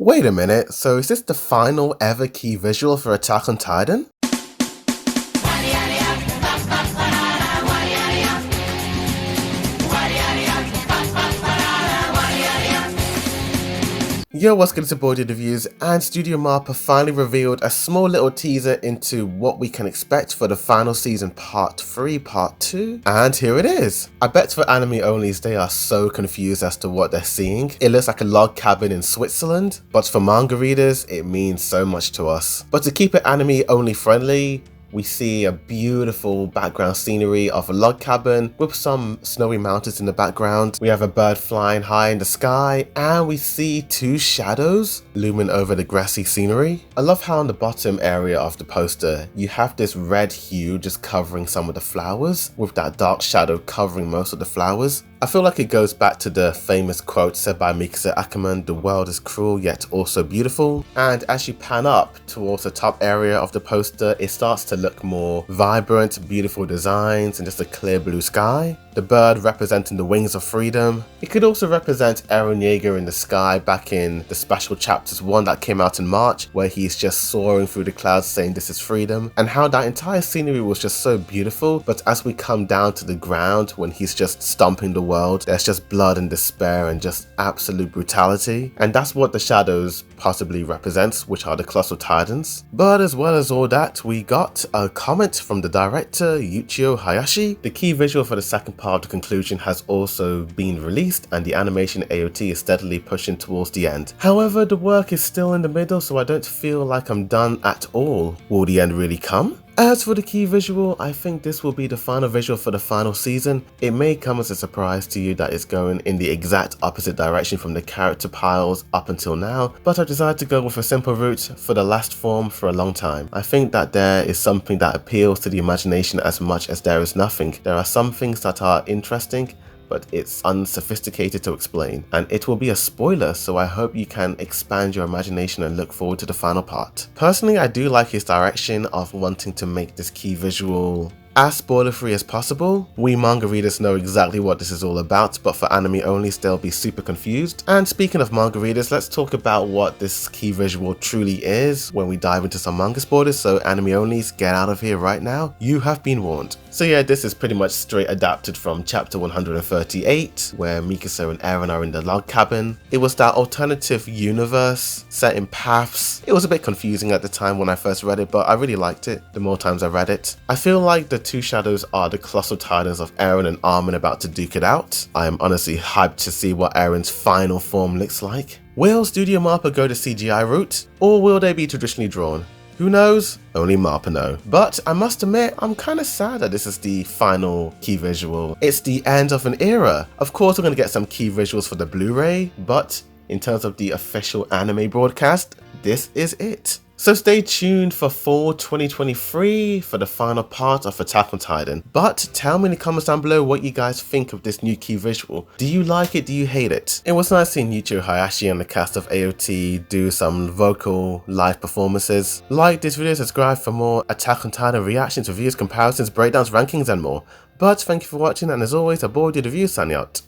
Wait a minute, so is this the final ever key visual for Attack on Titan? Yo, what's good, it's your boy Reviews, and Studio MAPPA finally revealed a small little teaser into what we can expect for the final season part 3, part 2, and here it is. I bet for anime onlys they are so confused as to what they're seeing. It looks like a log cabin in Switzerland, but for manga readers it means so much to us. But to keep it anime only friendly, we see a beautiful background scenery of a log cabin with some snowy mountains in the background. We have a bird flying high in the sky, and we see two shadows looming over the grassy scenery. I love how on the bottom area of the poster you have this red hue just covering some of the flowers, with that dark shadow covering most of the flowers. I feel like it goes back to the famous quote said by Mikasa Ackerman, "The world is cruel yet also beautiful." And as you pan up towards the top area of the poster, it starts to look more vibrant, beautiful designs and just a clear blue sky. The bird representing the wings of freedom. It could also represent Eren Yeager in the sky back in the Special Chapters 1 that came out in March, where he's just soaring through the clouds saying this is freedom, and how that entire scenery was just so beautiful. But as we come down to the ground, when he's just stomping the world, there's just blood and despair and just absolute brutality, and that's what the shadows possibly represents, which are the Colossal Titans. But as well as all that, we got a comment from the director Yuichiro Hayashi. The key visual for the second part of the conclusion has also been released, and the animation AOT is steadily pushing towards the end. However, the work is still in the middle, so I don't feel like I'm done at all. Will the end really come? As for the key visual, I think this will be the final visual for the final season. It may come as a surprise to you that it's going in the exact opposite direction from the character piles up until now, but I've decided to go with a simple route for the last form for a long time. I think that there is something that appeals to the imagination as much as there is nothing. There are some things that are interesting, but it's unsophisticated to explain, and it will be a spoiler, so I hope you can expand your imagination and look forward to the final part. Personally, I do like his direction of wanting to make this key visual as spoiler-free as possible. We manga readers know exactly what this is all about, but for anime onlys they'll be super confused. And speaking of manga readers, let's talk about what this key visual truly is when we dive into some manga spoilers, so anime onlys, get out of here right now, you have been warned. So yeah, this is pretty much straight adapted from chapter 138, where Mikasa and Eren are in the log cabin. It was that alternative universe set in MAPPA'S. It was a bit confusing at the time when I first read it, but I really liked it the more times I read it. I feel like the two shadows are the Colossal Titans of Eren and Armin about to duke it out. I am honestly hyped to see what Eren's final form looks like. Will Studio MAPPA go the CGI route, or will they be traditionally drawn? Who knows? Only MAPPA know. But I must admit, I'm kinda sad that this is the final key visual. It's the end of an era. Of course we're gonna get some key visuals for the Blu-ray, but in terms of the official anime broadcast, this is it. So stay tuned for fall 2023 for the final part of Attack on Titan. But tell me in the comments down below what you guys think of this new key visual. Do you like it? Do you hate it? It was nice seeing Yuichiro Hayashi and the cast of AOT do some vocal live performances. Like this video, subscribe for more Attack on Titan reactions, reviews, comparisons, breakdowns, rankings and more. But thank you for watching, and as always, I bored you the review, signing out.